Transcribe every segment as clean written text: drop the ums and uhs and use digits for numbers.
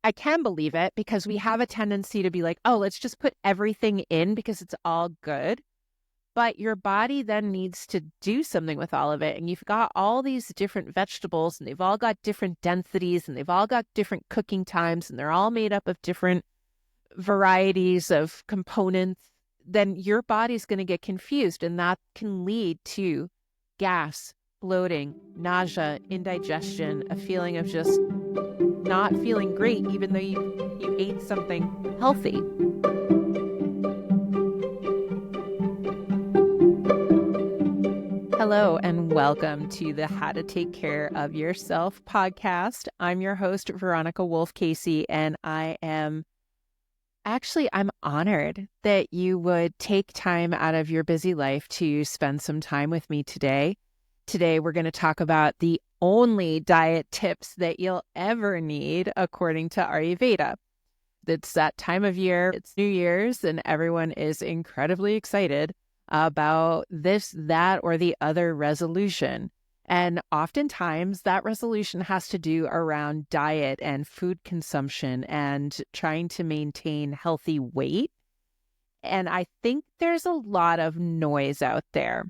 I can believe it because we have a tendency to be like, oh, let's just put everything in because it's all good. But your body then needs to do something with all of it. And you've got all these different vegetables and they've all got different densities and they've all got different cooking times and they're all made up of different varieties of components. Then your body's going to get confused and that can lead to gas, bloating, nausea, indigestion, a feeling of just not feeling great, even though you ate something healthy. Hello, and welcome to the How to Take Care of Yourself podcast. I'm your host, Veronica Wolff-Casey, and I'm honored that you would take time out of your busy life to spend some time with me today. Today, we're going to talk about the only diet tips that you'll ever need according to Ayurveda. It's that time of year, it's New Year's, and everyone is incredibly excited about this, that, or the other resolution. And oftentimes that resolution has to do around diet and food consumption and trying to maintain healthy weight. And I think there's a lot of noise out there.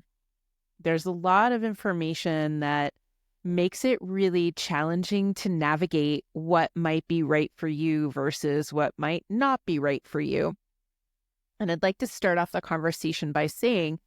There's a lot of information that makes it really challenging to navigate what might be right for you versus what might not be right for you. And I'd like to start off the conversation by saying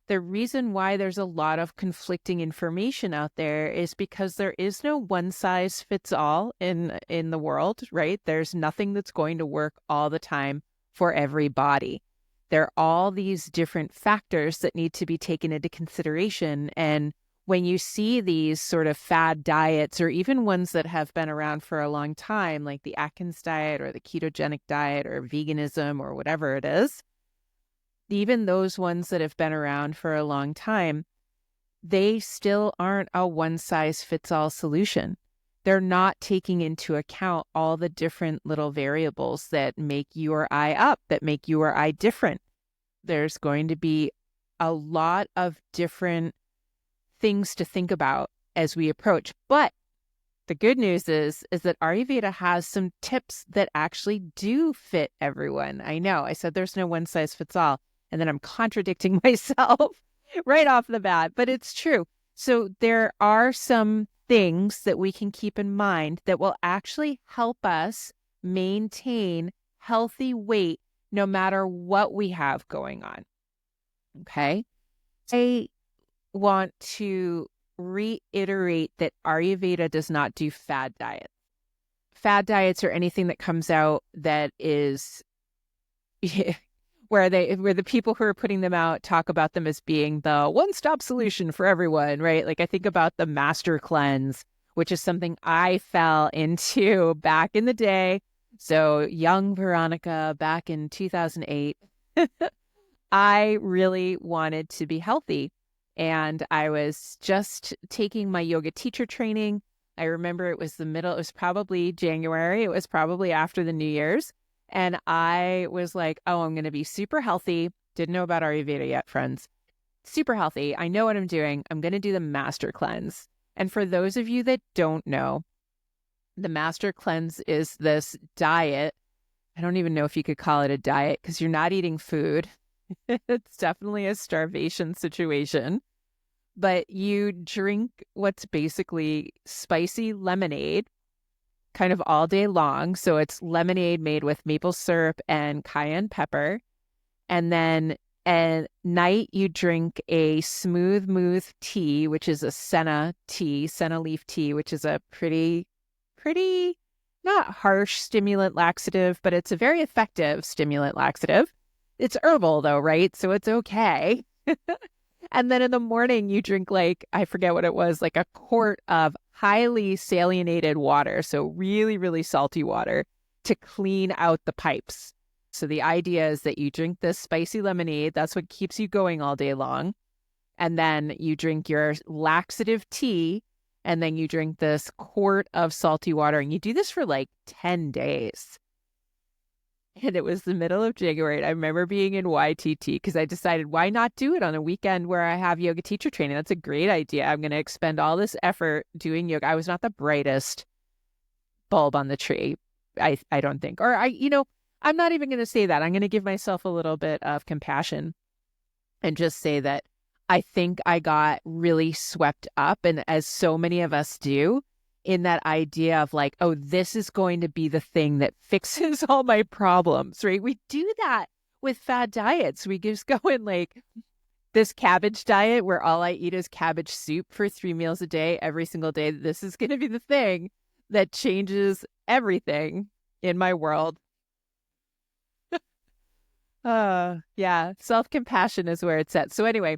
the reason why there's a lot of conflicting information out there is because there is no one size fits all in the world, right? There's nothing that's going to work all the time for every body. There are all these different factors that need to be taken into consideration. And when you see these sort of fad diets, or even ones that have been around for a long time, like the Atkins diet or the ketogenic diet or veganism or whatever it is, even those ones that have been around for a long time, they still aren't a one-size-fits-all solution. They're not taking into account all the different little variables that make you or I up, that make you or I different. There's going to be a lot of different things to think about as we approach. But the good news is that Ayurveda has some tips that actually do fit everyone. I know I said there's no one size fits all, and then I'm contradicting myself right off the bat, but it's true. So there are some things that we can keep in mind that will actually help us maintain healthy weight no matter what we have going on. Okay. I want to reiterate that Ayurveda does not do fad diets. Fad diets are anything that comes out that is where the people who are putting them out talk about them as being the one-stop solution for everyone, right? Like I think about the Master Cleanse, which is something I fell into back in the day. So young Veronica back in 2008, I really wanted to be healthy. And I was just taking my yoga teacher training. I remember it was probably January. It was probably after the New Year's. And I was like, oh, I'm going to be super healthy. Didn't know about Ayurveda yet, friends. Super healthy. I know what I'm doing. I'm going to do the Master Cleanse. And for those of you that don't know, the Master Cleanse is this diet. I don't even know if you could call it a diet because you're not eating food. It's definitely a starvation situation. But you drink what's basically spicy lemonade kind of all day long. So it's lemonade made with maple syrup and cayenne pepper. And then at night you drink a smooth mouth tea, which is a senna leaf tea, which is a pretty not harsh stimulant laxative, but it's a very effective stimulant laxative. It's herbal though, right? So it's okay. And then in the morning you drink I forget what it was, like a quart of highly salinated water. So really, really salty water to clean out the pipes. So the idea is that you drink this spicy lemonade. That's what keeps you going all day long. And then you drink your laxative tea. And then you drink this quart of salty water. And you do this for 10 days. And it was the middle of January. I remember being in YTT because I decided, why not do it on a weekend where I have yoga teacher training? That's a great idea. I'm going to expend all this effort doing yoga. I was not the brightest bulb on the tree, I don't think. Or I'm not even going to say that. I'm going to give myself a little bit of compassion and just say that I think I got really swept up, and as so many of us do, in that idea of like, oh, this is going to be the thing that fixes all my problems, right? We do that with fad diets. We just go in like this cabbage diet where all I eat is cabbage soup for 3 meals a day, every single day. This is going to be the thing that changes everything in my world. Yeah, self-compassion is where it's at. So anyway,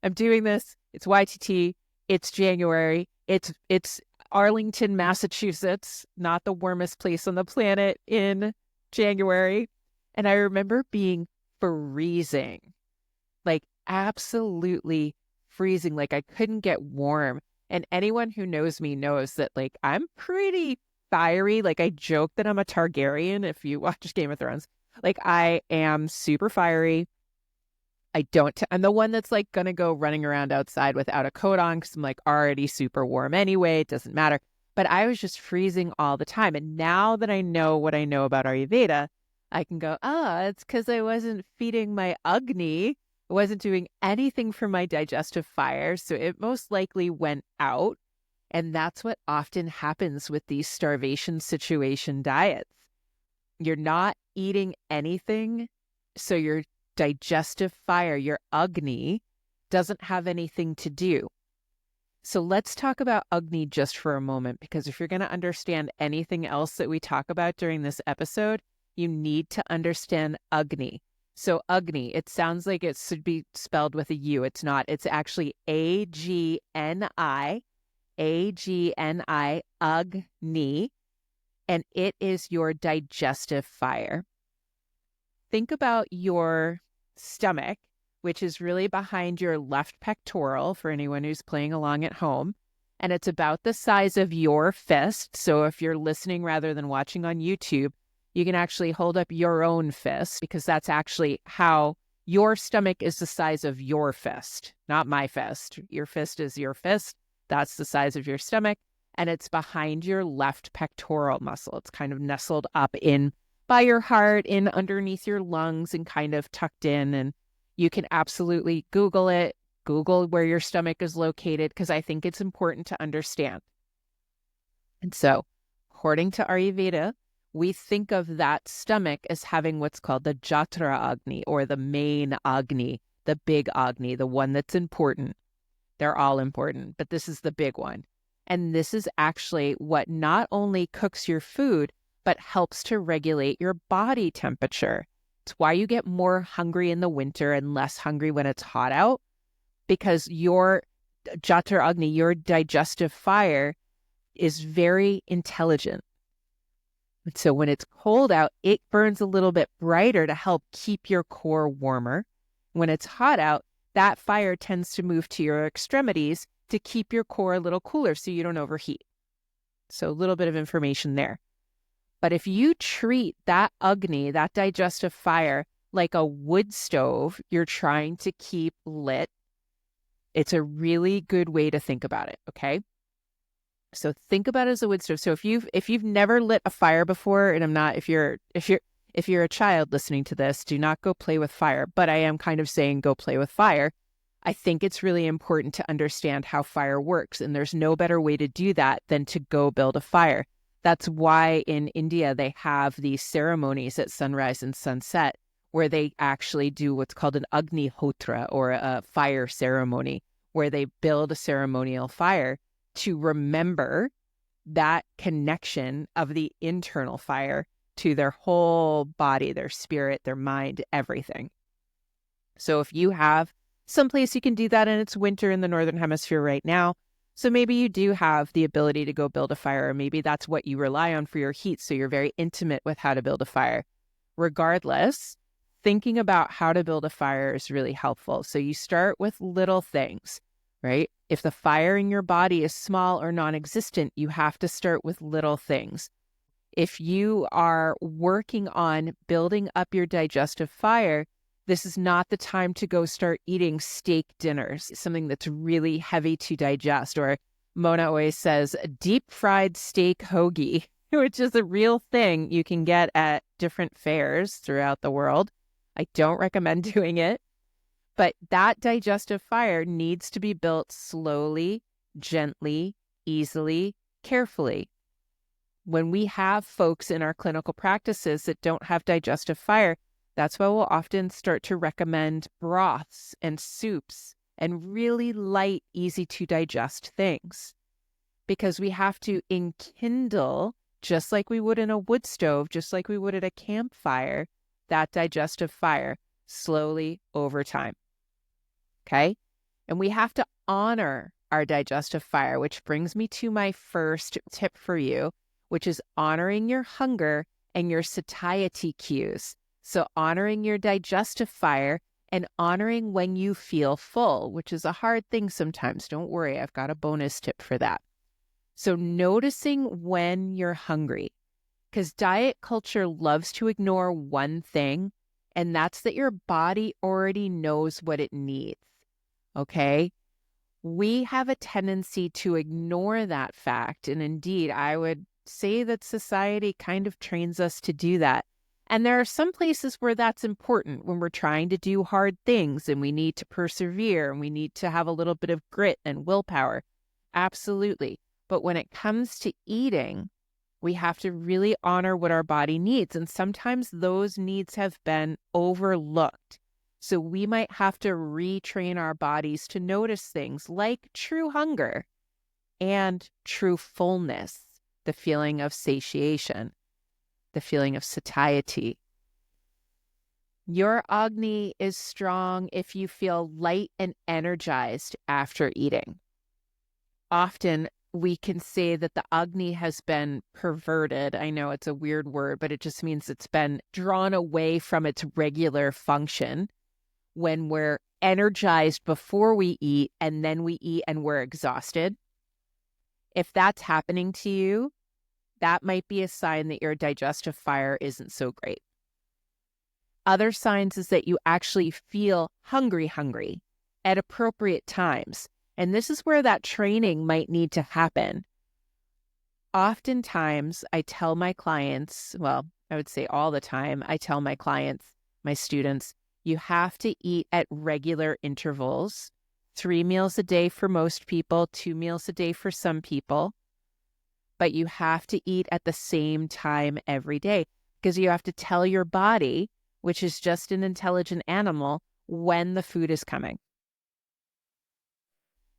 I'm doing this. It's YTT. It's January. It's Arlington, Massachusetts, not the warmest place on the planet in January. And I remember being freezing, like absolutely freezing, like I couldn't get warm. And anyone who knows me knows that like I'm pretty fiery. Like I joke that I'm a Targaryen if you watch Game of Thrones. Like I am super fiery. I'm the one that's like going to go running around outside without a coat on because I'm like already super warm anyway. It doesn't matter. But I was just freezing all the time. And now that I know what I know about Ayurveda, I can go, it's because I wasn't feeding my Agni. I wasn't doing anything for my digestive fire. So it most likely went out. And that's what often happens with these starvation situation diets. You're not eating anything. So your digestive fire, your Agni, doesn't have anything to do. So let's talk about Agni just for a moment, because if you're going to understand anything else that we talk about during this episode, you need to understand Agni. So Agni, it sounds like it should be spelled with a U. It's not. It's actually Agni, Agni, Agni, and it is your digestive fire. Think about your stomach, which is really behind your left pectoral for anyone who's playing along at home. And it's about the size of your fist. So if you're listening rather than watching on YouTube, you can actually hold up your own fist, because that's actually how your stomach is the size of your fist, not my fist. Your fist is your fist. That's the size of your stomach. And it's behind your left pectoral muscle. It's kind of nestled up in by your heart, in underneath your lungs, and kind of tucked in. And you can absolutely Google it. Google where your stomach is located, because I think it's important to understand. And so, according to Ayurveda, we think of that stomach as having what's called the Jatra Agni, or the main Agni, the big Agni, the one that's important. They're all important, but this is the big one. And this is actually what not only cooks your food, but helps to regulate your body temperature. It's why you get more hungry in the winter and less hungry when it's hot out, because your Jatra Agni, your digestive fire, is very intelligent. And so when it's cold out, it burns a little bit brighter to help keep your core warmer. When it's hot out, that fire tends to move to your extremities to keep your core a little cooler so you don't overheat. So a little bit of information there. But if you treat that Agni, that digestive fire, like a wood stove you're trying to keep lit, it's a really good way to think about it, okay? So think about it as a wood stove. So if you've never lit a fire before, and if you're a child listening to this, do not go play with fire. But I am kind of saying go play with fire. I think it's really important to understand how fire works, and there's no better way to do that than to go build a fire. That's why in India they have these ceremonies at sunrise and sunset where they actually do what's called an Agnihotra, or a fire ceremony, where they build a ceremonial fire to remember that connection of the internal fire to their whole body, their spirit, their mind, everything. So if you have someplace you can do that, and it's winter in the Northern Hemisphere right now, so maybe you do have the ability to go build a fire, or maybe that's what you rely on for your heat, so you're very intimate with how to build a fire. Regardless, thinking about how to build a fire is really helpful. So you start with little things, right? If the fire in your body is small or non-existent, you have to start with little things. If you are working on building up your digestive fire, this is not the time to go start eating steak dinners, something that's really heavy to digest. Or Mona always says, deep fried steak hoagie. which is a real thing you can get at different fairs throughout the world. I don't recommend doing it, but that digestive fire needs to be built slowly, gently, easily, carefully. When we have folks in our clinical practices that don't have digestive fire, that's why we'll often start to recommend broths and soups and really light, easy to digest things, because we have to enkindle, just like we would in a wood stove, just like we would at a campfire, that digestive fire slowly over time. Okay? And we have to honor our digestive fire, which brings me to my first tip for you, which is honoring your hunger and your satiety cues. So honoring your digestive fire and honoring when you feel full, which is a hard thing sometimes. Don't worry, I've got a bonus tip for that. So noticing when you're hungry, because diet culture loves to ignore one thing, and that's that your body already knows what it needs. Okay? We have a tendency to ignore that fact. And indeed, I would say that society kind of trains us to do that. And there are some places where that's important when we're trying to do hard things and we need to persevere and we need to have a little bit of grit and willpower. Absolutely. But when it comes to eating, we have to really honor what our body needs. And sometimes those needs have been overlooked. So we might have to retrain our bodies to notice things like true hunger and true fullness, the feeling of satiation, the feeling of satiety. Your Agni is strong if you feel light and energized after eating. Often we can say that the Agni has been perverted. I know it's a weird word, but it just means it's been drawn away from its regular function when we're energized before we eat and then we eat and we're exhausted. If that's happening to you, that might be a sign that your digestive fire isn't so great. Other signs is that you actually feel hungry at appropriate times. And this is where that training might need to happen. Oftentimes, I tell my clients, well, I would say all the time, I tell my clients, my students, you have to eat at regular intervals, 3 meals a day for most people, 2 meals a day for some people. But you have to eat at the same time every day because you have to tell your body, which is just an intelligent animal, when the food is coming.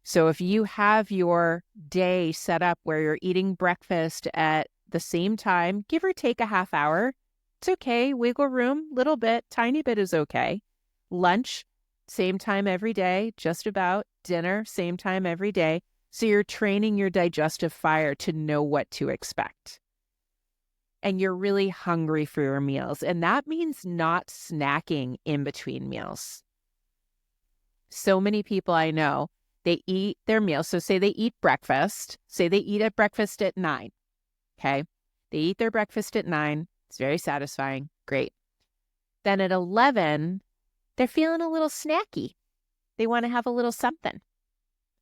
So if you have your day set up where you're eating breakfast at the same time, give or take a half hour, it's okay. Wiggle room, little bit, tiny bit is okay. Lunch, same time every day, just about. Dinner, same time every day. So you're training your digestive fire to know what to expect. And you're really hungry for your meals. And that means not snacking in between meals. So many people I know, they eat their meals. So say they eat breakfast. Say they eat at breakfast at 9. Okay. They eat their breakfast at 9. It's very satisfying. Great. Then at 11, they're feeling a little snacky. They want to have a little something.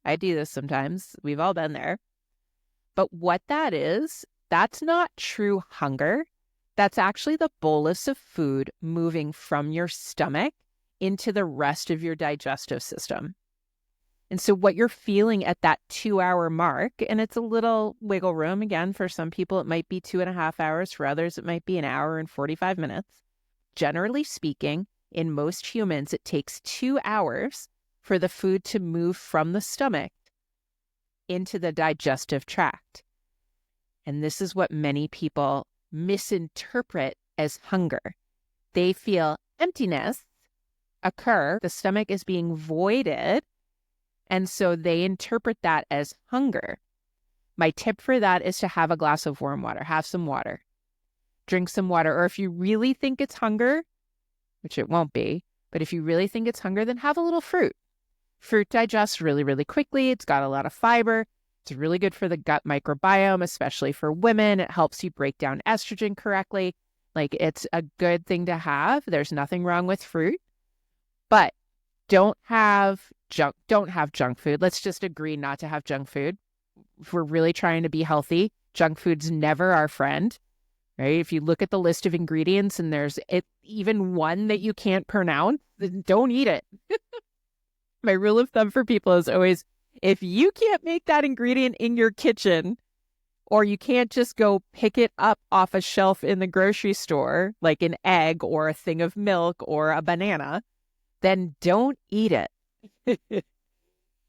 I do this sometimes. We've all been there. But what that is, that's not true hunger. That's actually the bolus of food moving from your stomach into the rest of your digestive system. And so what you're feeling at that 2-hour mark, and it's a little wiggle room, again, for some people it might be 2.5 hours, for others it might be an hour and 45 minutes. Generally speaking, in most humans, it takes 2 hours for the food to move from the stomach into the digestive tract. And this is what many people misinterpret as hunger. They feel emptiness occur, the stomach is being voided, and so they interpret that as hunger. My tip for that is to have a glass of warm water. Have some water. Drink some water. Or if you really think it's hunger, which it won't be, but if you really think it's hunger, then have a little fruit. Fruit digests really, really quickly. It's got a lot of fiber. It's really good for the gut microbiome, especially for women. It helps you break down estrogen correctly. Like, it's a good thing to have. There's nothing wrong with fruit. But don't have junk food. Let's just agree not to have junk food. If we're really trying to be healthy, Junk food's never our friend, right? If you look at the list of ingredients and there's even one that you can't pronounce, then don't eat it. My rule of thumb for people is always, if you can't make that ingredient in your kitchen, or you can't just go pick it up off a shelf in the grocery store, like an egg or a thing of milk or a banana, then don't eat it.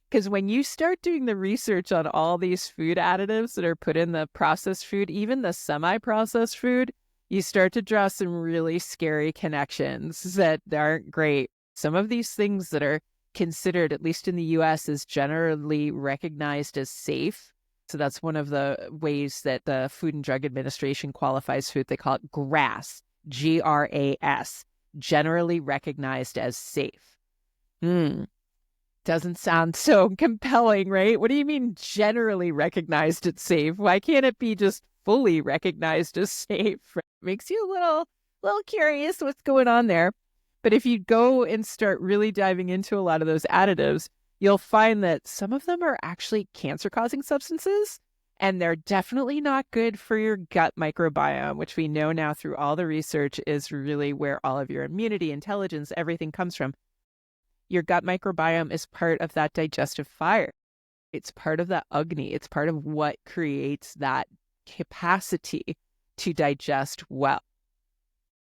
Because when you start doing the research on all these food additives that are put in the processed food, even the semi-processed food, you start to draw some really scary connections that aren't great. Some of these things that are considered, at least in the US, as generally recognized as safe. So that's one of the ways that the Food and Drug Administration qualifies food. They call it GRAS, GRAS, generally recognized as safe. Doesn't sound so compelling, right? What do you mean generally recognized as safe? Why can't it be just fully recognized as safe? Makes you a little curious what's going on there. But if you go and start really diving into a lot of those additives, you'll find that some of them are actually cancer-causing substances, and they're definitely not good for your gut microbiome, which we know now through all the research is really where all of your immunity, intelligence, everything comes from. Your gut microbiome is part of that digestive fire. It's part of that Agni. It's part of what creates that capacity to digest well.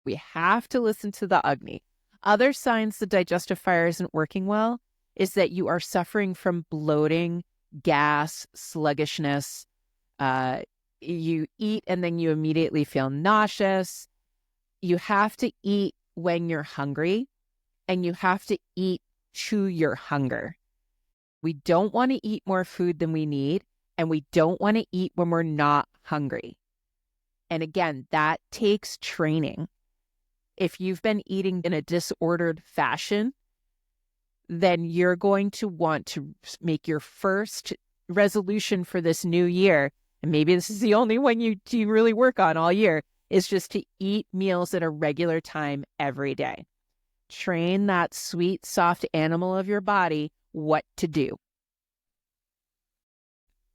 We have to listen to the Agni. Other signs the digestive fire isn't working well is that you are suffering from bloating, gas, sluggishness. You eat and then you immediately feel nauseous. You have to eat when you're hungry, and you have to eat to your hunger. We don't want to eat more food than we need, and we don't want to eat when we're not hungry. And again, that takes training. If you've been eating in a disordered fashion, then you're going to want to make your first resolution for this new year, and maybe this is the only one you really work on all year, is just to eat meals at a regular time every day. Train that sweet, soft animal of your body what to do.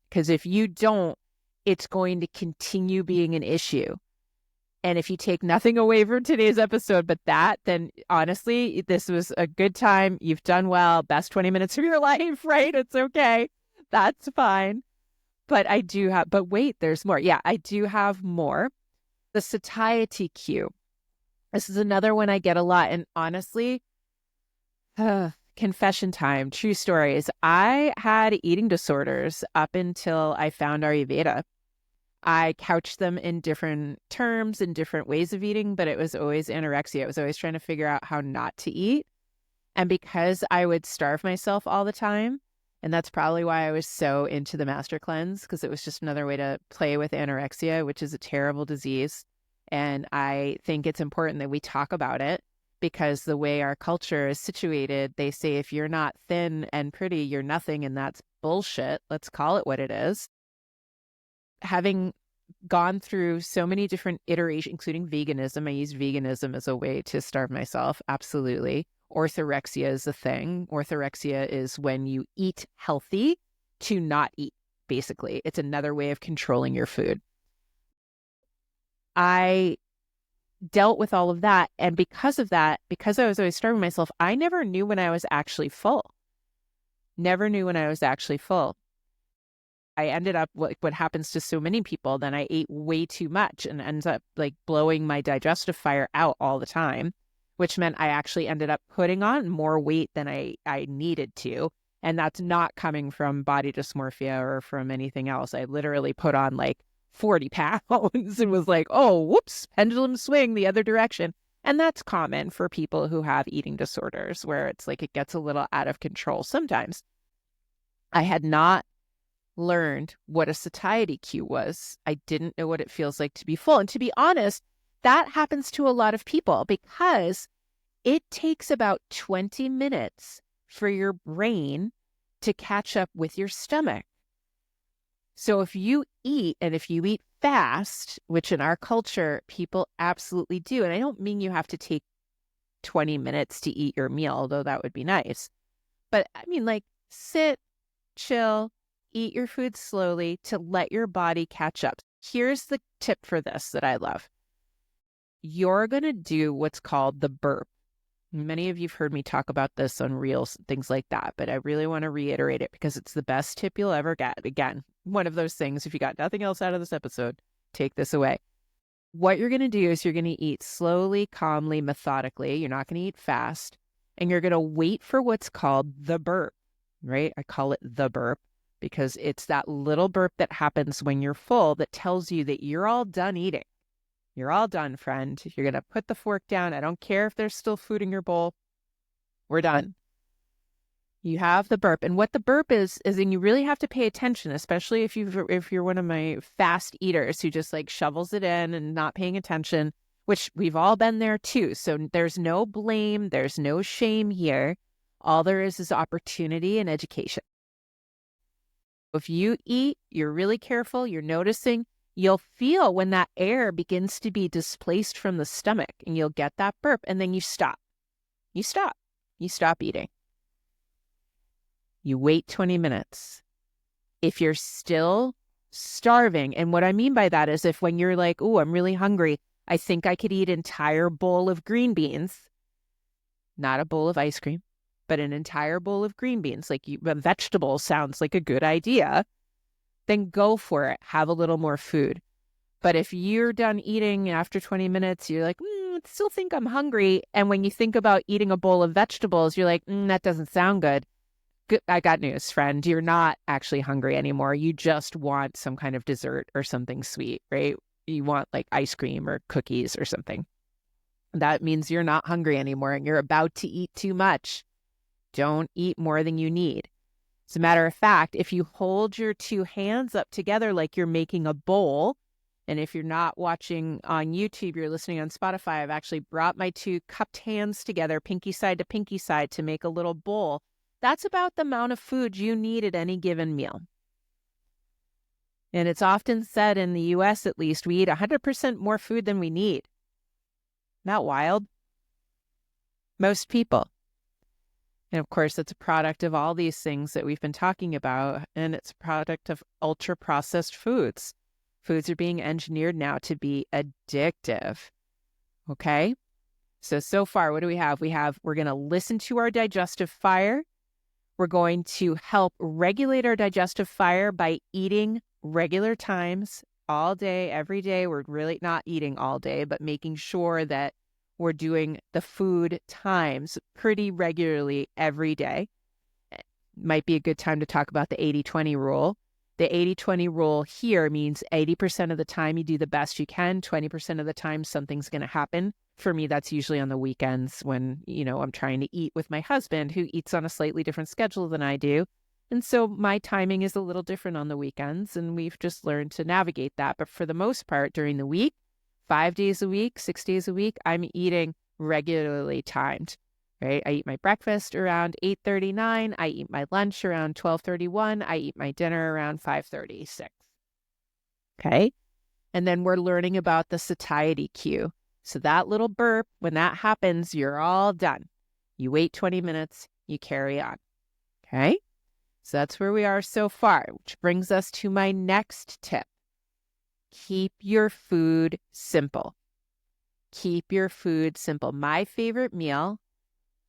Because if you don't, it's going to continue being an issue. And if you take nothing away from today's episode but that, then honestly, this was a good time. You've done well. Best 20 minutes of your life, right? It's okay. That's fine. But wait, there's more. Yeah, I do have more. The satiety cue. This is another one I get a lot. And honestly, confession time, true stories. I had eating disorders up until I found Ayurveda. I couched them in different terms and different ways of eating, but it was always anorexia. I was always trying to figure out how not to eat. And because I would starve myself all the time, and that's probably why I was so into the Master Cleanse, because it was just another way to play with anorexia, which is a terrible disease. And I think it's important that we talk about it, because the way our culture is situated, they say if you're not thin and pretty, you're nothing, and that's bullshit. Let's call it what it is. Having gone through so many different iterations, including veganism, I use veganism as a way to starve myself. Absolutely. Orthorexia is a thing. Orthorexia is when you eat healthy to not eat, basically. It's another way of controlling your food. I dealt with all of that. And because of that, because I was always starving myself, I never knew when I was actually full. Never knew when I was actually full. I ended up, what happens to so many people, then I ate way too much and ends up like blowing my digestive fire out all the time, which meant I actually ended up putting on more weight than I needed to. And that's not coming from body dysmorphia or from anything else. I literally put on like 40 pounds and was like, oh, whoops, pendulum swing the other direction. And that's common for people who have eating disorders, where it's like it gets a little out of control sometimes. I had not learned what a satiety cue was. I didn't know what it feels like to be full. And to be honest, that happens to a lot of people because it takes about 20 minutes for your brain to catch up with your stomach. So if you eat, and if you eat fast, which in our culture, people absolutely do, and I don't mean you have to take 20 minutes to eat your meal, although that would be nice. But I mean, like, sit, chill, eat your food slowly to let your body catch up. Here's the tip for this that I love. You're going to do what's called the burp. Many of you've heard me talk about this on Reels, things like that, but I really want to reiterate it because it's the best tip you'll ever get. Again, one of those things, if you got nothing else out of this episode, take this away. What you're going to do is you're going to eat slowly, calmly, methodically. You're not going to eat fast, and you're going to wait for what's called the burp, right? I call it the burp because it's that little burp that happens when you're full that tells you that you're all done eating. You're all done, friend. You're going to put the fork down. I don't care if there's still food in your bowl. We're done. You have the burp. And what the burp is then you really have to pay attention, especially if you're one of my fast eaters who just like shovels it in and not paying attention, which we've all been there too. So there's no blame. There's no shame here. All there is opportunity and education. If you eat, you're really careful, you're noticing, you'll feel when that air begins to be displaced from the stomach and you'll get that burp and then you stop. You stop. You stop eating. You wait 20 minutes. If you're still starving, and what I mean by that is if when you're like, oh, I'm really hungry, I think I could eat an entire bowl of green beans, not a bowl of ice cream, but an entire bowl of green beans, like a vegetable sounds like a good idea, then go for it. Have a little more food. But if you're done eating after 20 minutes, you're like, I still think I'm hungry. And when you think about eating a bowl of vegetables, you're like, that doesn't sound good. I got news, friend. You're not actually hungry anymore. You just want some kind of dessert or something sweet, right? You want like ice cream or cookies or something. That means you're not hungry anymore and you're about to eat too much. Don't eat more than you need. As a matter of fact, if you hold your two hands up together like you're making a bowl, and if you're not watching on YouTube, you're listening on Spotify, I've actually brought my two cupped hands together, pinky side to make a little bowl. That's about the amount of food you need at any given meal. And it's often said in the US, at least, we eat 100% more food than we need. Not wild? Most people. And of course, it's a product of all these things that we've been talking about, and it's a product of ultra-processed foods. Foods are being engineered now to be addictive, okay? So far, what do we have? We're going to listen to our digestive fire. We're going to help regulate our digestive fire by eating regular times all day, every day. We're really not eating all day, but making sure that we're doing the food times pretty regularly every day. It might be a good time to talk about the 80-20 rule. The 80-20 rule here means 80% of the time you do the best you can, 20% of the time something's going to happen. For me, that's usually on the weekends when, I'm trying to eat with my husband who eats on a slightly different schedule than I do. And so my timing is a little different on the weekends, and we've just learned to navigate that. But for the most part, during the week, 5 days a week, 6 days a week, I'm eating regularly timed, right? I eat my breakfast around 8:39. I eat my lunch around 12:31. I eat my dinner around 5:36. Okay? And then we're learning about the satiety cue. So that little burp, when that happens, you're all done. You wait 20 minutes, you carry on. Okay? So that's where we are so far, which brings us to my next tip. Keep your food simple. Keep your food simple. My favorite meal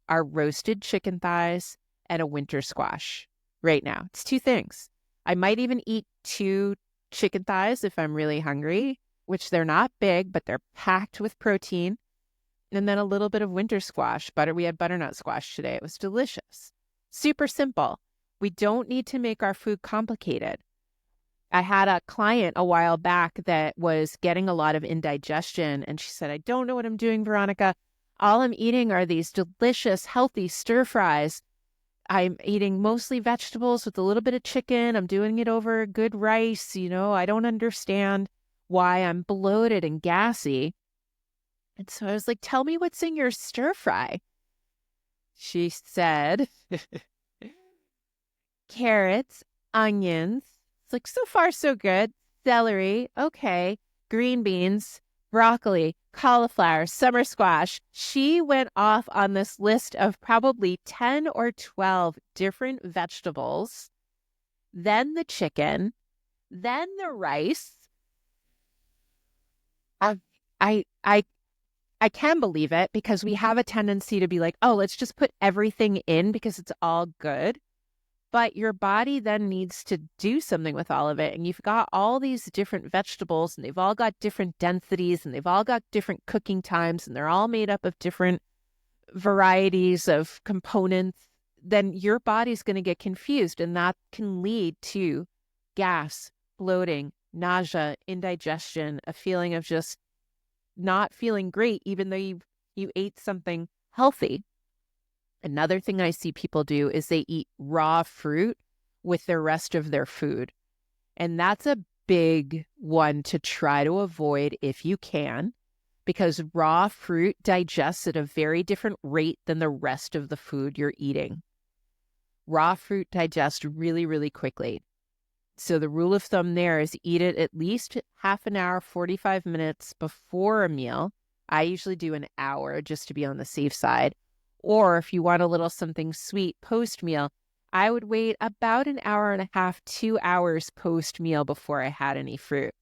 are roasted chicken thighs and a winter squash right now. It's two things. I might even eat 2 chicken thighs if I'm really hungry, which they're not big, but they're packed with protein. And then a little bit of winter squash. We had butternut squash today. It was delicious. Super simple. We don't need to make our food complicated. I had a client a while back that was getting a lot of indigestion, and she said, I don't know what I'm doing, Veronica. All I'm eating are these delicious, healthy stir fries. I'm eating mostly vegetables with a little bit of chicken. I'm doing it over good rice. I don't understand why I'm bloated and gassy. And so I was like, tell me what's in your stir fry. She said, carrots, onions. It's like, so far, so good. Celery, okay. Green beans, broccoli, cauliflower, summer squash. She went off on this list of probably 10 or 12 different vegetables, then the chicken, then the rice, I, I, I, I can believe it because we have a tendency to be like, oh, let's just put everything in because it's all good. But your body then needs to do something with all of it. And you've got all these different vegetables and they've all got different densities and they've all got different cooking times and they're all made up of different varieties of components. Then your body's going to get confused and that can lead to gas, bloating, nausea, indigestion, a feeling of just not feeling great, even though you ate something healthy. Another thing I see people do is they eat raw fruit with the rest of their food. And that's a big one to try to avoid if you can, because raw fruit digests at a very different rate than the rest of the food you're eating. Raw fruit digests really, really quickly. So the rule of thumb there is eat it at least half an hour, 45 minutes before a meal. I usually do an hour just to be on the safe side. Or if you want a little something sweet post-meal, I would wait about an hour and a half, 2 hours post-meal before I had any fruit.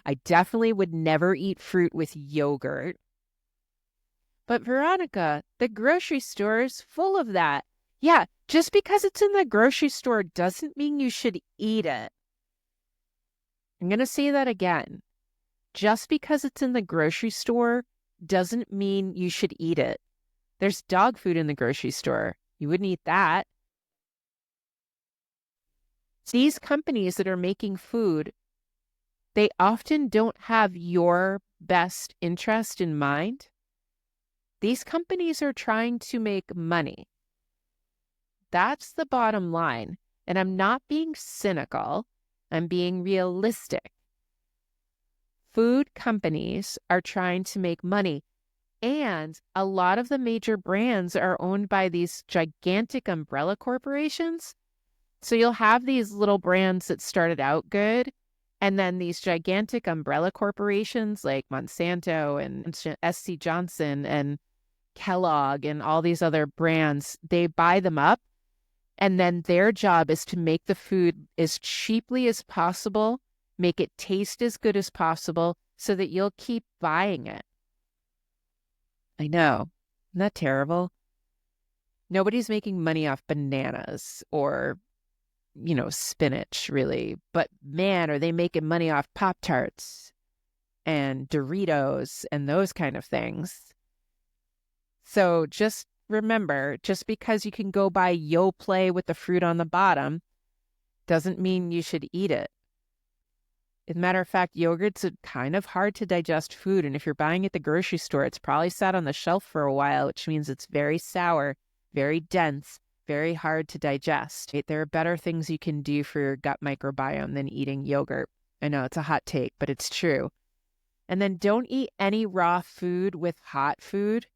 I definitely would never eat fruit with yogurt. But Veronica, the grocery store is full of that. Yeah, just because it's in the grocery store doesn't mean you should eat it. I'm going to say that again. Just because it's in the grocery store doesn't mean you should eat it. There's dog food in the grocery store. You wouldn't eat that. These companies that are making food, they often don't have your best interest in mind. These companies are trying to make money. That's the bottom line. And I'm not being cynical. I'm being realistic. Food companies are trying to make money. And a lot of the major brands are owned by these gigantic umbrella corporations. So you'll have these little brands that started out good, and then these gigantic umbrella corporations like Monsanto and SC Johnson and Kellogg and all these other brands, they buy them up. And then their job is to make the food as cheaply as possible, make it taste as good as possible so that you'll keep buying it. I know. Isn't that terrible? Nobody's making money off bananas or, spinach, really. But man, are they making money off Pop-Tarts and Doritos and those kind of things. So just remember, just because you can go buy Yoplait with the fruit on the bottom doesn't mean you should eat it. As a matter of fact, yogurt's a kind of hard to digest food. And if you're buying at the grocery store, it's probably sat on the shelf for a while, which means it's very sour, very dense, very hard to digest. There are better things you can do for your gut microbiome than eating yogurt. I know it's a hot take, but it's true. And then don't eat any raw food with hot food.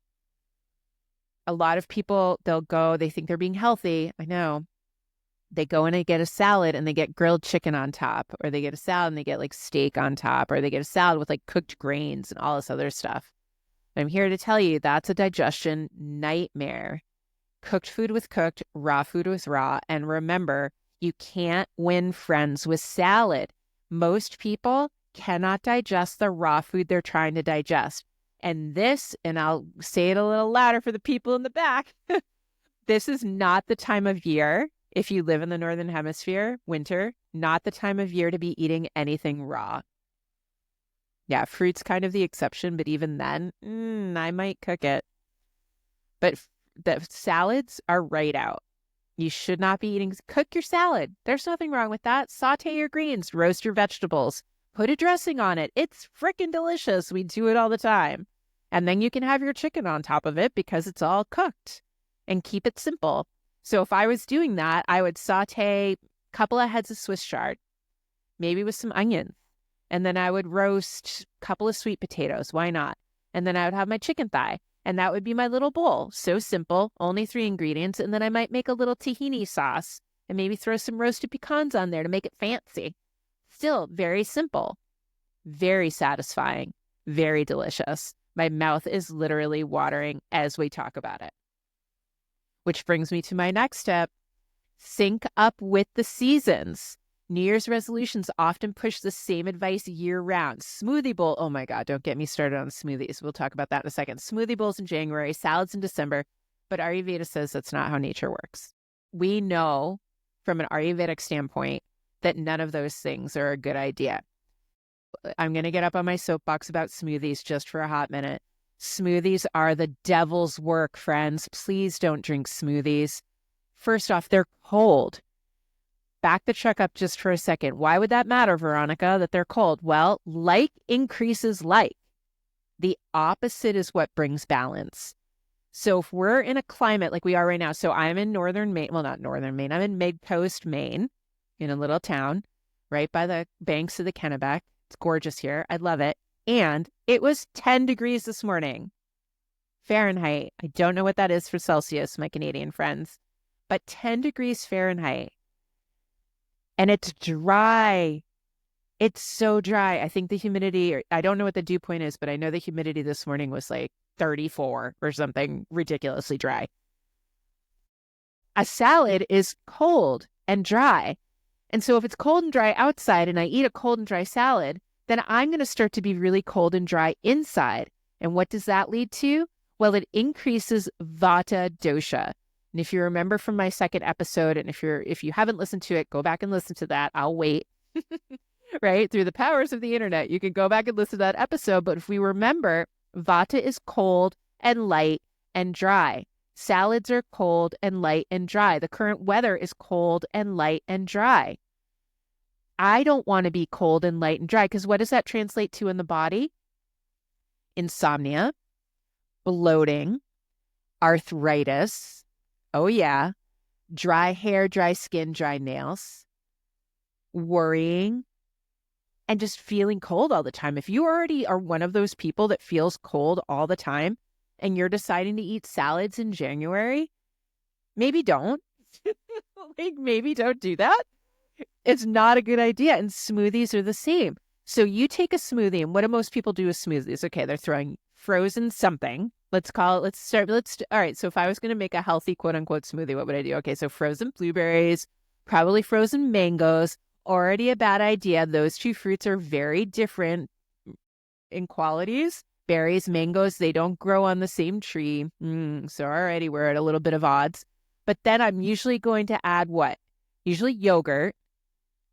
A lot of people, they think they're being healthy. I know. They go in and get a salad and they get grilled chicken on top, or they get a salad and they get like steak on top, or they get a salad with like cooked grains and all this other stuff. But I'm here to tell you that's a digestion nightmare. Cooked food with cooked, raw food with raw. And remember, you can't win friends with salad. Most people cannot digest the raw food they're trying to digest. And I'll say it a little louder for the people in the back, this is not the time of year. If you live in the Northern Hemisphere, winter, not the time of year to be eating anything raw. Yeah, fruit's kind of the exception, but even then, I might cook it. But the salads are right out. You should not be cook your salad. There's nothing wrong with that. Saute your greens, roast your vegetables, put a dressing on it. It's freaking delicious. We do it all the time. And then you can have your chicken on top of it because it's all cooked, and keep it simple. So if I was doing that, I would saute a couple of heads of Swiss chard, maybe with some onions. And then I would roast a couple of sweet potatoes. Why not? And then I would have my chicken thigh. And that would be my little bowl. So simple, only 3 ingredients. And then I might make a little tahini sauce and maybe throw some roasted pecans on there to make it fancy. Still very simple, very satisfying, very delicious. My mouth is literally watering as we talk about it. Which brings me to my next step. Sync up with the seasons. New Year's resolutions often push the same advice year round. Smoothie bowl. Oh my God, don't get me started on smoothies. We'll talk about that in a second. Smoothie bowls in January, salads in December. But Ayurveda says that's not how nature works. We know from an Ayurvedic standpoint that none of those things are a good idea. I'm going to get up on my soapbox about smoothies just for a hot minute. Smoothies are the devil's work, friends. Please don't drink smoothies. First off, they're cold. Back the truck up just for a second. Why would that matter, Veronica, that they're cold? Well, like increases like. The opposite is what brings balance. So if we're in a climate like we are right now, so I'm in northern Maine, well, not northern Maine, I'm in Mid-Coast, Maine, in a little town right by the banks of the Kennebec. It's gorgeous here. I love it. And it was 10 degrees this morning. Fahrenheit. I don't know what that is for Celsius, my Canadian friends, but 10 degrees Fahrenheit. And it's dry. It's so dry. I think the humidity, I don't know what the dew point is, but I know the humidity this morning was like 34 or something ridiculously dry. A salad is cold and dry. And so if it's cold and dry outside and I eat a cold and dry salad, then I'm going to start to be really cold and dry inside. And what does that lead to? Well, it increases Vata dosha. And if you remember from my second episode, and if you haven't listened to it, go back and listen to that. I'll wait. Right? Through the powers of the internet, you can go back and listen to that episode. But if we remember, Vata is cold and light and dry. Salads are cold and light and dry. The current weather is cold and light and dry. I don't want to be cold and light and dry because what does that translate to in the body? Insomnia, bloating, arthritis. Oh yeah. Dry hair, dry skin, dry nails, worrying, and just feeling cold all the time. If you already are one of those people that feels cold all the time and you're deciding to eat salads in January, maybe don't. Like, maybe don't do that. It's not a good idea. And smoothies are the same. So you take a smoothie, and what do most people do with smoothies? Okay, they're throwing frozen something. All right, so if I was going to make a healthy quote unquote smoothie, what would I do? Okay, so frozen blueberries, probably frozen mangoes, already a bad idea. Those two fruits are very different in qualities. Berries, mangoes, they don't grow on the same tree. So already we're at a little bit of odds. But then I'm usually going to add what? Usually yogurt,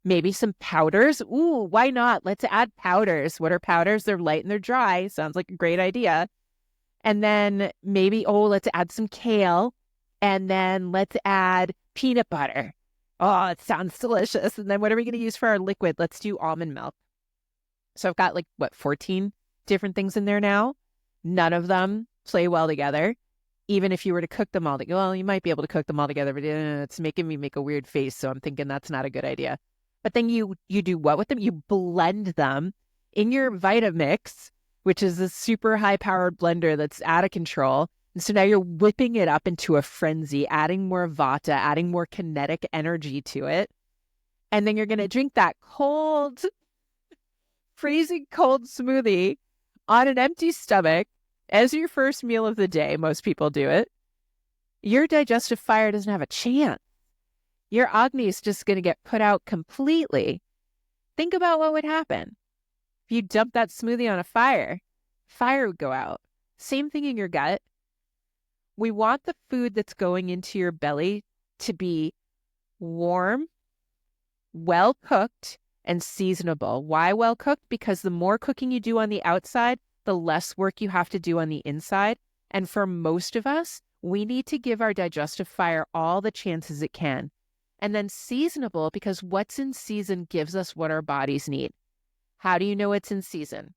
maybe some powders. Ooh, why not? Let's add powders. What are powders? They're light and they're dry. Sounds like a great idea. And then maybe, let's add some kale. And then let's add peanut butter. Oh, it sounds delicious. And then what are we going to use for our liquid? Let's do almond milk. So I've got 14 different things in there now. None of them play well together. Even if you were to cook them all together, well, you might be able to cook them all together, but it's making me make a weird face. So I'm thinking that's not a good idea. But then you do what with them? You blend them in your Vitamix, which is a super high-powered blender that's out of control. And so now you're whipping it up into a frenzy, adding more Vata, adding more kinetic energy to it. And then you're going to drink that cold, freezing cold smoothie on an empty stomach as your first meal of the day. Most people do it. Your digestive fire doesn't have a chance. Your Agni is just going to get put out completely. Think about what would happen if you dumped that smoothie on a fire. Fire would go out. Same thing in your gut. We want the food that's going into your belly to be warm, well cooked, and seasonable. Why well cooked? Because the more cooking you do on the outside, the less work you have to do on the inside. And for most of us, we need to give our digestive fire all the chances it can. And then seasonable, because what's in season gives us what our bodies need. How do you know it's in season?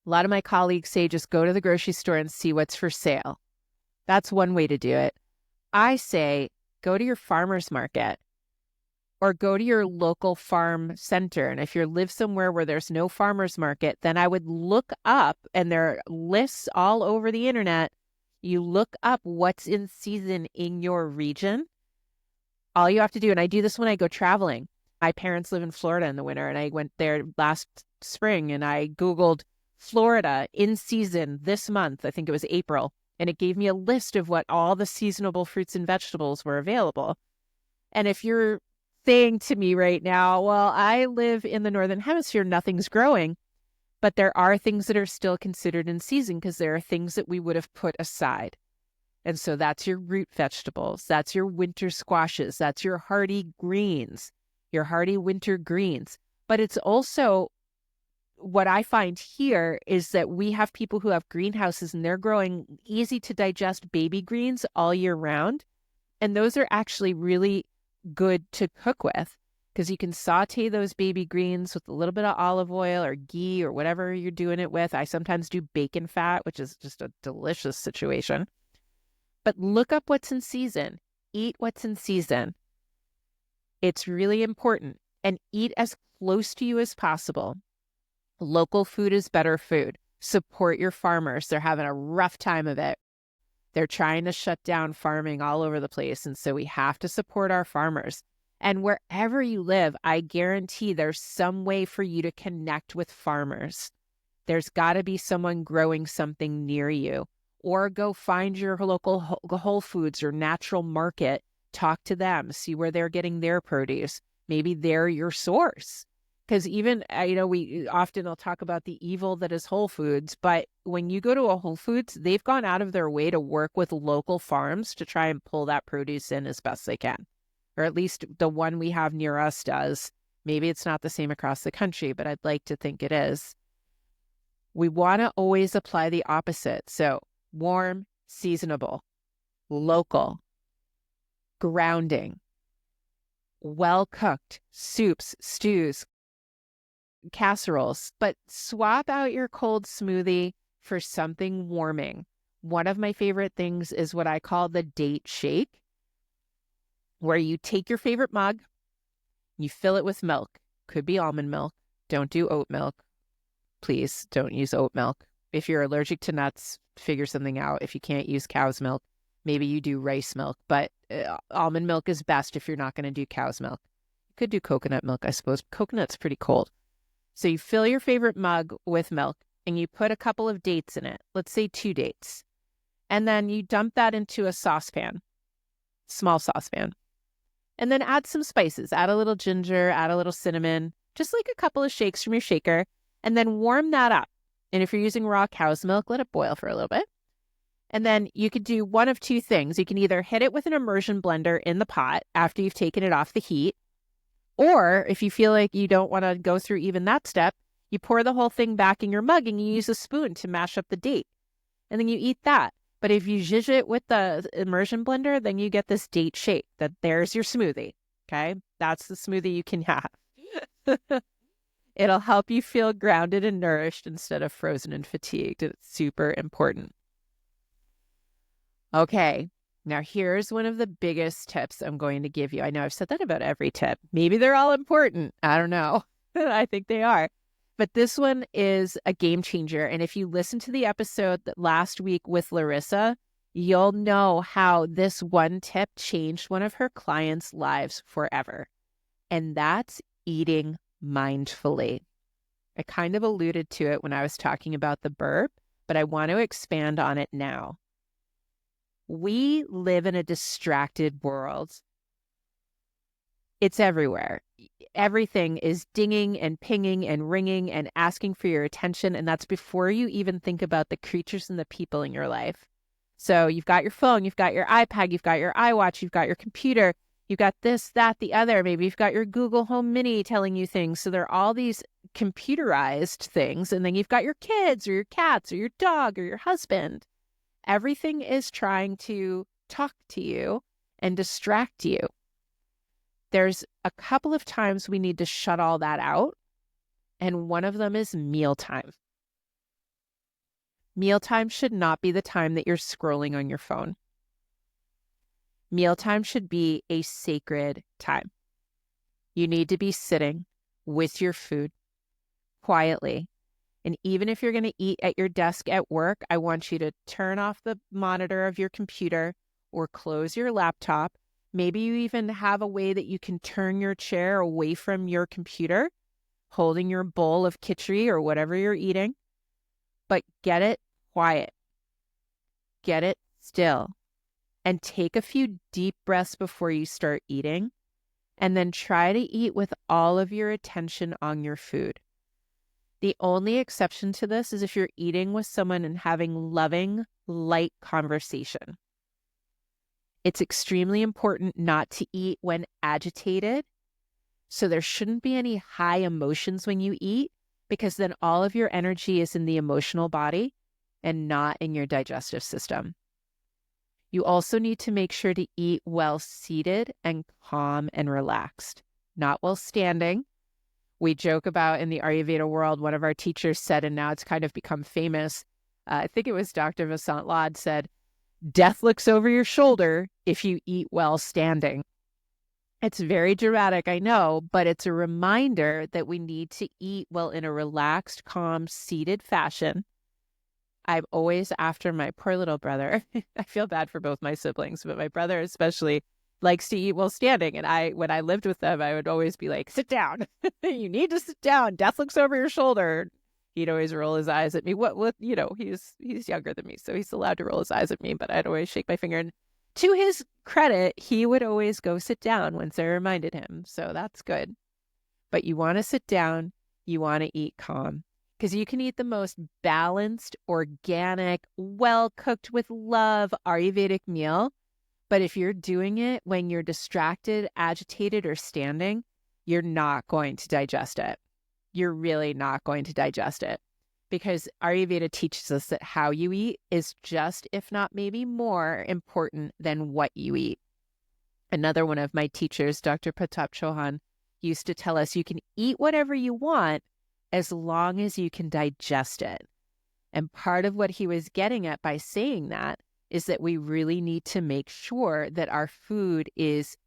A lot of my colleagues say just go to the grocery store and see what's for sale. That's one way to do it. I say go to your farmer's market or go to your local farm center. And if you live somewhere where there's no farmer's market, then I would look up, and there are lists all over the internet. You look up what's in season in your region. All you have to do, and I do this when I go traveling. My parents live in Florida in the winter, and I went there last spring, and I Googled Florida in season this month. I think it was April. And it gave me a list of what all the seasonable fruits and vegetables were available. And if you're saying to me right now, well, I live in the Northern Hemisphere, nothing's growing, but there are things that are still considered in season because there are things that we would have put aside. And so that's your root vegetables, that's your winter squashes, that's your hardy greens, your hardy winter greens. But it's also what I find here is that we have people who have greenhouses and they're growing easy to digest baby greens all year round. And those are actually really good to cook with because you can saute those baby greens with a little bit of olive oil or ghee or whatever you're doing it with. I sometimes do bacon fat, which is just a delicious situation. But look up what's in season. Eat what's in season. It's really important. And eat as close to you as possible. Local food is better food. Support your farmers. They're having a rough time of it. They're trying to shut down farming all over the place. And so we have to support our farmers. And wherever you live, I guarantee there's some way for you to connect with farmers. There's got to be someone growing something near you. Or go find your local Whole Foods or natural market. Talk to them. See where they're getting their produce. Maybe they're your source. Because even, we often will talk about the evil that is Whole Foods, but when you go to a Whole Foods, they've gone out of their way to work with local farms to try and pull that produce in as best they can. Or at least the one we have near us does. Maybe it's not the same across the country, but I'd like to think it is. We want to always apply the opposite. So warm, seasonable, local, grounding, well-cooked, soups, stews, casseroles, but swap out your cold smoothie for something warming. One of my favorite things is what I call the date shake, where you take your favorite mug, you fill it with milk. Could be almond milk. Don't do oat milk. Please don't use oat milk. If you're allergic to nuts, figure something out. If you can't use cow's milk, maybe you do rice milk, but almond milk is best if you're not going to do cow's milk. You could do coconut milk, I suppose. Coconut's pretty cold. So you fill your favorite mug with milk and you put a couple of dates in it. Let's say 2 dates. And then you dump that into a saucepan, small saucepan. And then add some spices. Add a little ginger, add a little cinnamon, just like a couple of shakes from your shaker. And then warm that up. And if you're using raw cow's milk, let it boil for a little bit. And then you could do one of 2 things. You can either hit it with an immersion blender in the pot after you've taken it off the heat. Or if you feel like you don't want to go through even that step, you pour the whole thing back in your mug and you use a spoon to mash up the date. And then you eat that. But if you zhuzh it with the immersion blender, then you get this date shake. There's your smoothie. Okay? That's the smoothie you can have. It'll help you feel grounded and nourished instead of frozen and fatigued. It's super important. Okay. Now, here's one of the biggest tips I'm going to give you. I know I've said that about every tip. Maybe they're all important. I don't know. I think they are. But this one is a game changer. And if you listen to the episode last week with Larissa, you'll know how this one tip changed one of her clients' lives forever. And that's eating mindfully. I kind of alluded to it when I was talking about the burp, but I want to expand on it now. We live in a distracted world. It's everywhere. Everything is dinging and pinging and ringing and asking for your attention. And that's before you even think about the creatures and the people in your life. So you've got your phone, you've got your iPad, you've got your iWatch, you've got your computer, you've got this, that, the other. Maybe you've got your Google Home Mini telling you things. So there are all these computerized things. And then you've got your kids or your cats or your dog or your husband. Everything is trying to talk to you and distract you. There's a couple of times we need to shut all that out, and one of them is mealtime. Mealtime should not be the time that you're scrolling on your phone. Mealtime should be a sacred time. You need to be sitting with your food quietly. And even if you're going to eat at your desk at work, I want you to turn off the monitor of your computer or close your laptop. Maybe you even have a way that you can turn your chair away from your computer, holding your bowl of khichdi or whatever you're eating. But get it quiet. Get it still. And take a few deep breaths before you start eating. And then try to eat with all of your attention on your food. The only exception to this is if you're eating with someone and having loving, light conversation. It's extremely important not to eat when agitated. So there shouldn't be any high emotions when you eat, because then all of your energy is in the emotional body and not in your digestive system. You also need to make sure to eat well seated and calm and relaxed, not while standing. We joke about in the Ayurveda world, one of our teachers said, and now it's kind of become famous, I think it was Dr. Vasant Lad said, death looks over your shoulder if you eat while standing. It's very dramatic, I know, but it's a reminder that we need to eat well in a relaxed, calm, seated fashion. I'm always after my poor little brother. I feel bad for both my siblings, but my brother especially likes to eat while standing. And when I lived with them, I would always be like, sit down. You need to sit down. Death looks over your shoulder. He'd always roll his eyes at me. He's younger than me, so he's allowed to roll his eyes at me, but I'd always shake my finger. And to his credit, he would always go sit down once I reminded him. So that's good. But you want to sit down. You want to eat calm. Because you can eat the most balanced, organic, well-cooked with love Ayurvedic meal. But if you're doing it when you're distracted, agitated, or standing, you're not going to digest it. You're really not going to digest it. Because Ayurveda teaches us that how you eat is just, if not maybe more, important than what you eat. Another one of my teachers, Dr. Pratap Chauhan, used to tell us you can eat whatever you want as long as you can digest it. And part of what he was getting at by saying that is that we really need to make sure that our food is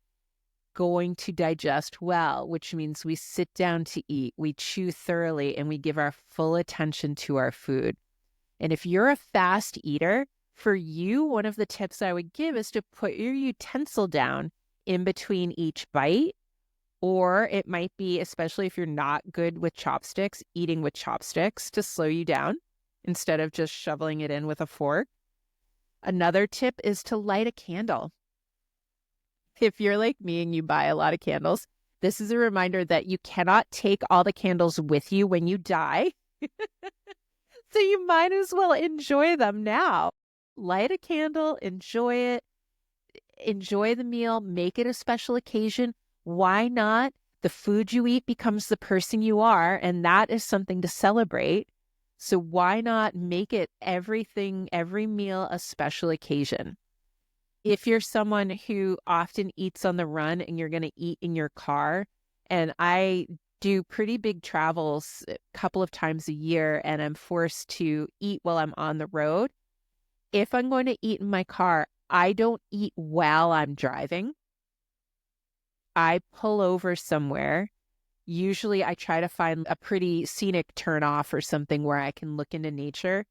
going to digest well, which means we sit down to eat, we chew thoroughly, and we give our full attention to our food. And if you're a fast eater, for you, one of the tips I would give is to put your utensil down in between each bite. Or it might be, especially if you're not good with chopsticks, eating with chopsticks to slow you down instead of just shoveling it in with a fork. Another tip is to light a candle. If you're like me and you buy a lot of candles, this is a reminder that you cannot take all the candles with you when you die. So you might as well enjoy them now. Light a candle, enjoy it, enjoy the meal, make it a special occasion. Why not? The food you eat becomes the person you are, and that is something to celebrate. So why not make it every meal, a special occasion? If you're someone who often eats on the run and you're going to eat in your car, and I do pretty big travels a couple of times a year, and I'm forced to eat while I'm on the road. If I'm going to eat in my car, I don't eat while I'm driving. I pull over somewhere. Usually I try to find a pretty scenic turnoff or something where I can look into nature.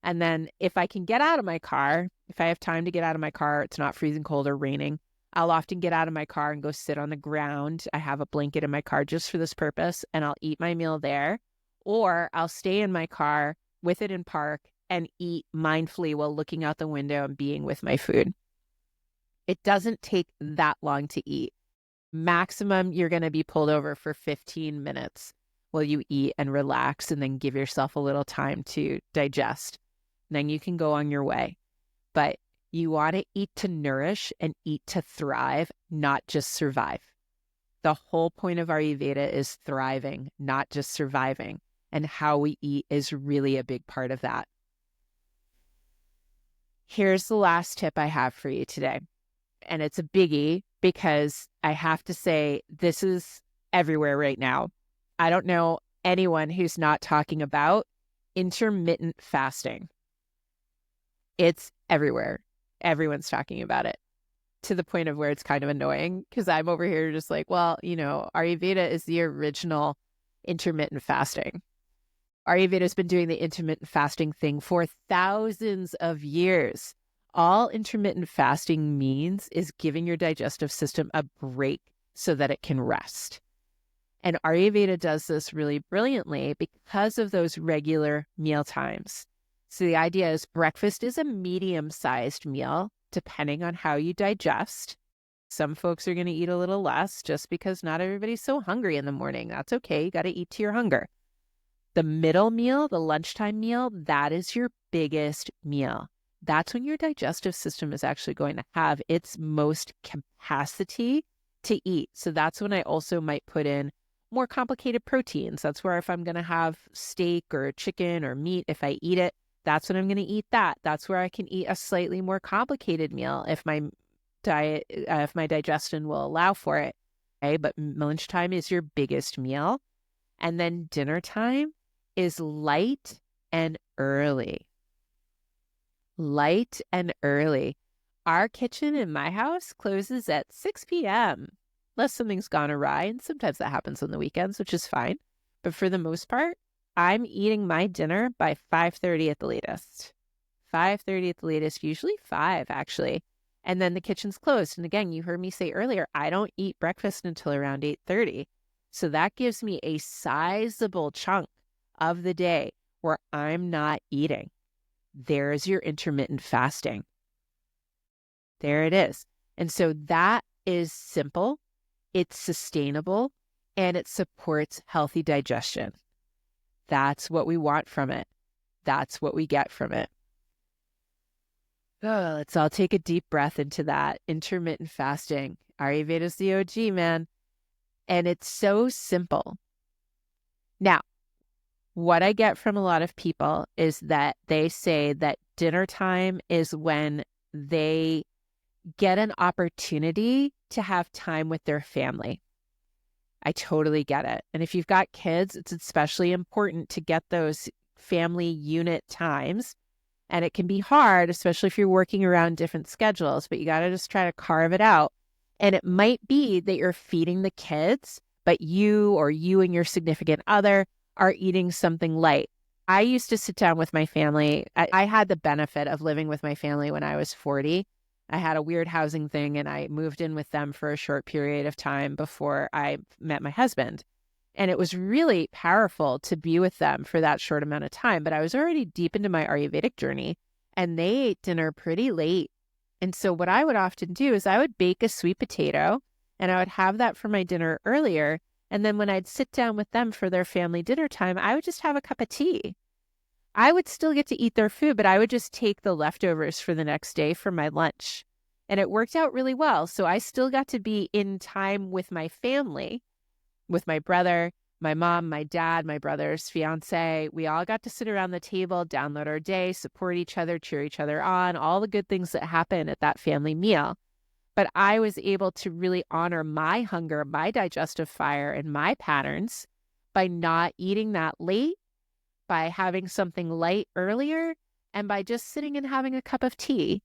And then if I can get out of my car, if I have time to get out of my car, it's not freezing cold or raining, I'll often get out of my car and go sit on the ground. I have a blanket in my car just for this purpose, and I'll eat my meal there. Or I'll stay in my car with it in park and eat mindfully while looking out the window and being with my food. It doesn't take that long to eat. Maximum, you're going to be pulled over for 15 minutes while you eat and relax, and then give yourself a little time to digest. And then you can go on your way. But you want to eat to nourish and eat to thrive, not just survive. The whole point of Ayurveda is thriving, not just surviving. And how we eat is really a big part of that. Here's the last tip I have for you today. And it's a biggie because I have to say this is everywhere right now. I don't know anyone who's not talking about intermittent fasting. It's everywhere. Everyone's talking about it, to the point of where it's kind of annoying because I'm over here just like, well, Ayurveda is the original intermittent fasting. Ayurveda has been doing the intermittent fasting thing for thousands of years. All intermittent fasting means is giving your digestive system a break so that it can rest. And Ayurveda does this really brilliantly because of those regular meal times. So the idea is breakfast is a medium-sized meal, depending on how you digest. Some folks are going to eat a little less just because not everybody's so hungry in the morning. That's okay. You got to eat to your hunger. The middle meal, the lunchtime meal, that is your biggest meal. That's when your digestive system is actually going to have its most capacity to eat. So that's when I also might put in more complicated proteins. That's where if I'm going to have steak or chicken or meat, if I eat it, that's when I'm going to eat that. That's where I can eat a slightly more complicated meal if my diet, if my digestion will allow for it. Okay, but lunchtime is your biggest meal. And then dinner time is light and early. Light and early. Our kitchen in my house closes at 6 p.m. unless something's gone awry, and sometimes that happens on the weekends, which is fine. But for the most part, I'm eating my dinner by 5:30 at the latest. 5:30 at the latest, usually 5 actually. And then the kitchen's closed. And again, you heard me say earlier, I don't eat breakfast until around 8:30. So that gives me a sizable chunk of the day where I'm not eating. There's your intermittent fasting. There it is. And so that is simple, it's sustainable, and it supports healthy digestion. That's what we want from it. That's what we get from it. Oh, let's all take a deep breath into that. Intermittent fasting. Ayurveda's the OG, man. And it's so simple. Now, what I get from a lot of people is that they say that dinner time is when they get an opportunity to have time with their family. I totally get it. And if you've got kids, it's especially important to get those family unit times. And it can be hard, especially if you're working around different schedules, but you got to just try to carve it out. And it might be that you're feeding the kids, but you and your significant other are eating something light. I used to sit down with my family. I had the benefit of living with my family when I was 40. I had a weird housing thing and I moved in with them for a short period of time before I met my husband. And it was really powerful to be with them for that short amount of time. But I was already deep into my Ayurvedic journey and they ate dinner pretty late. And so what I would often do is I would bake a sweet potato and I would have that for my dinner earlier. And then when I'd sit down with them for their family dinner time, I would just have a cup of tea. I would still get to eat their food, but I would just take the leftovers for the next day for my lunch. And it worked out really well. So I still got to be in time with my family, with my brother, my mom, my dad, my brother's fiance. We all got to sit around the table, download our day, support each other, cheer each other on, all the good things that happen at that family meal. But I was able to really honor my hunger, my digestive fire, and my patterns by not eating that late, by having something light earlier, and by just sitting and having a cup of tea.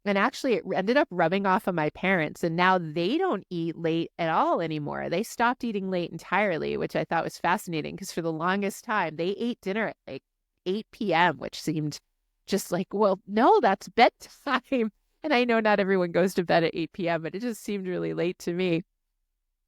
And actually, it ended up rubbing off on my parents, and now they don't eat late at all anymore. They stopped eating late entirely, which I thought was fascinating because for the longest time, they ate dinner at like 8 p.m., which seemed just like, well, no, that's bedtime. And I know not everyone goes to bed at 8 p.m., but it just seemed really late to me.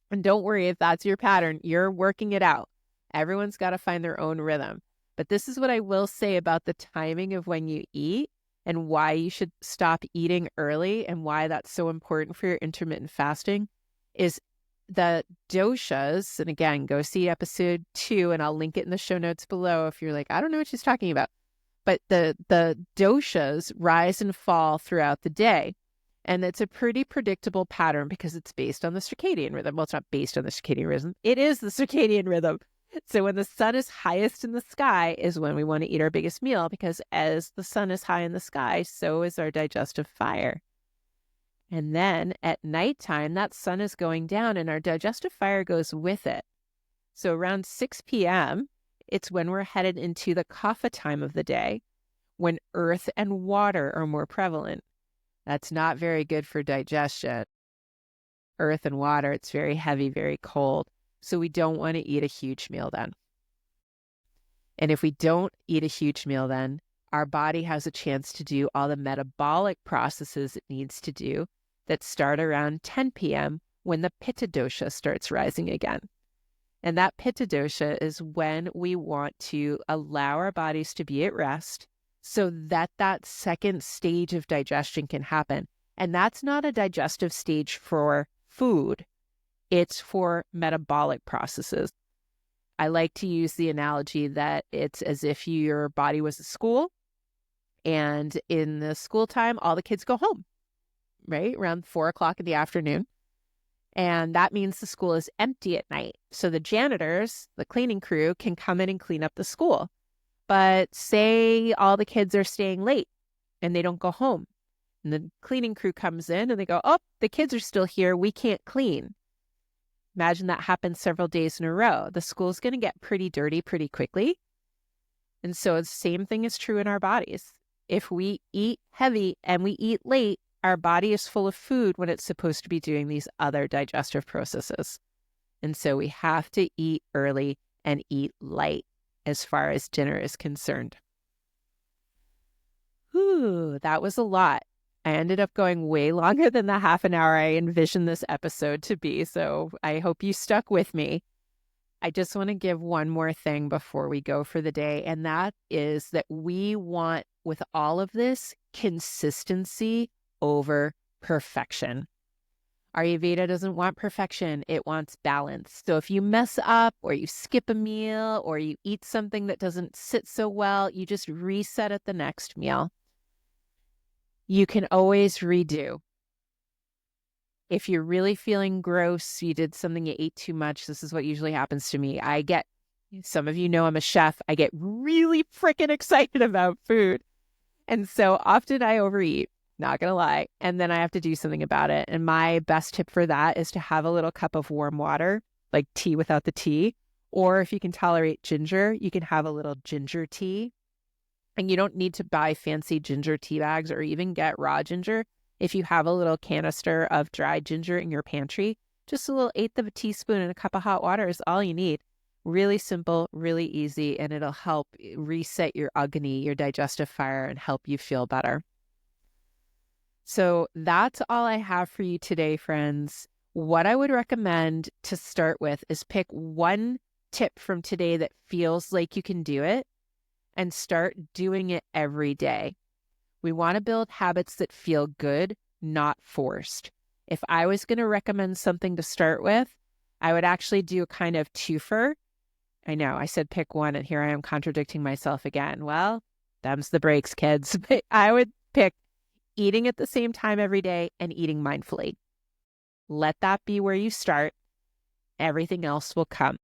And don't worry if that's your pattern, you're working it out. Everyone's got to find their own rhythm. But this is what I will say about the timing of when you eat and why you should stop eating early and why that's so important for your intermittent fasting is the doshas. And again, go see episode 2 and I'll link it in the show notes below if you're like, I don't know what she's talking about. But the doshas rise and fall throughout the day. And it's a pretty predictable pattern because it's based on the circadian rhythm. Well, it's not based on the circadian rhythm. It is the circadian rhythm. So when the sun is highest in the sky is when we want to eat our biggest meal, because as the sun is high in the sky, so is our digestive fire. And then at nighttime, that sun is going down and our digestive fire goes with it. So around 6 p.m., it's when we're headed into the kapha time of the day, when earth and water are more prevalent. That's not very good for digestion. Earth and water, it's very heavy, very cold. So we don't want to eat a huge meal then. And if we don't eat a huge meal then, our body has a chance to do all the metabolic processes it needs to do that start around 10 p.m. when the pitta dosha starts rising again. And that pitta dosha is when we want to allow our bodies to be at rest so that that second stage of digestion can happen. And that's not a digestive stage for food. It's for metabolic processes. I like to use the analogy that it's as if your body was a school, and in the school time, all the kids go home, right? Around 4 o'clock in the afternoon. And that means the school is empty at night. So the janitors, the cleaning crew, can come in and clean up the school. But say all the kids are staying late and they don't go home. And the cleaning crew comes in and they go, oh, the kids are still here. We can't clean. Imagine that happens several days in a row. The school's going to get pretty dirty pretty quickly. And so the same thing is true in our bodies. If we eat heavy and we eat late, our body is full of food when it's supposed to be doing these other digestive processes. And so we have to eat early and eat light as far as dinner is concerned. Ooh, that was a lot. I ended up going way longer than the half an hour I envisioned this episode to be, so I hope you stuck with me. I just want to give one more thing before we go for the day, and that is that we want, with all of this, consistency over perfection. Ayurveda doesn't want perfection, it wants balance. So if you mess up or you skip a meal or you eat something that doesn't sit so well, you just reset at the next meal. You can always redo. If you're really feeling gross, you did something, you ate too much, this is what usually happens to me. Some of you know I'm a chef, I get really freaking excited about food. And so often I overeat, not gonna lie, and then I have to do something about it. And my best tip for that is to have a little cup of warm water, like tea without the tea. Or if you can tolerate ginger, you can have a little ginger tea. And you don't need to buy fancy ginger tea bags or even get raw ginger. If you have a little canister of dried ginger in your pantry, just a little 1/8 of a teaspoon and a cup of hot water is all you need. Really simple, really easy, and it'll help reset your Agni, your digestive fire, and help you feel better. So that's all I have for you today, friends. What I would recommend to start with is pick one tip from today that feels like you can do it and start doing it every day. We want to build habits that feel good, not forced. If I was going to recommend something to start with, I would actually do a kind of twofer. I know I said pick one, and here I am contradicting myself again. Well, them's the breaks, kids. But I would pick eating at the same time every day and eating mindfully. Let that be where you start. Everything else will come.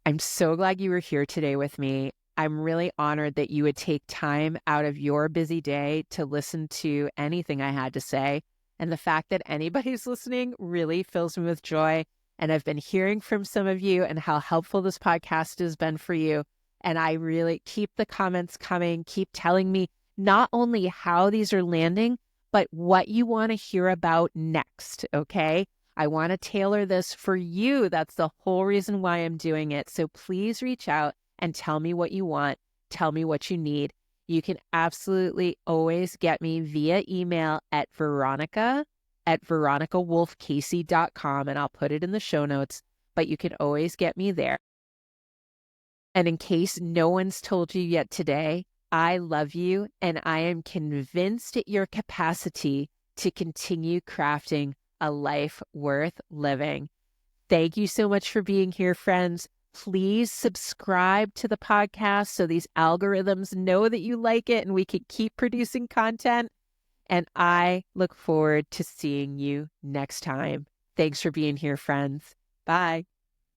I'm so glad you were here today with me. I'm really honored that you would take time out of your busy day to listen to anything I had to say. And the fact that anybody's listening really fills me with joy. And I've been hearing from some of you and how helpful this podcast has been for you. And I really keep the comments coming, keep telling me not only how these are landing, but what you want to hear about next, okay? I want to tailor this for you. That's the whole reason why I'm doing it. So please reach out and tell me what you want. Tell me what you need. You can absolutely always get me via email at veronica@veronicawolff-casey.com, and I'll put it in the show notes, but you can always get me there. And in case no one's told you yet today, I love you, and I am convinced at your capacity to continue crafting a life worth living. Thank you so much for being here, friends. Please subscribe to the podcast so these algorithms know that you like it and we can keep producing content. And I look forward to seeing you next time. Thanks for being here, friends. Bye.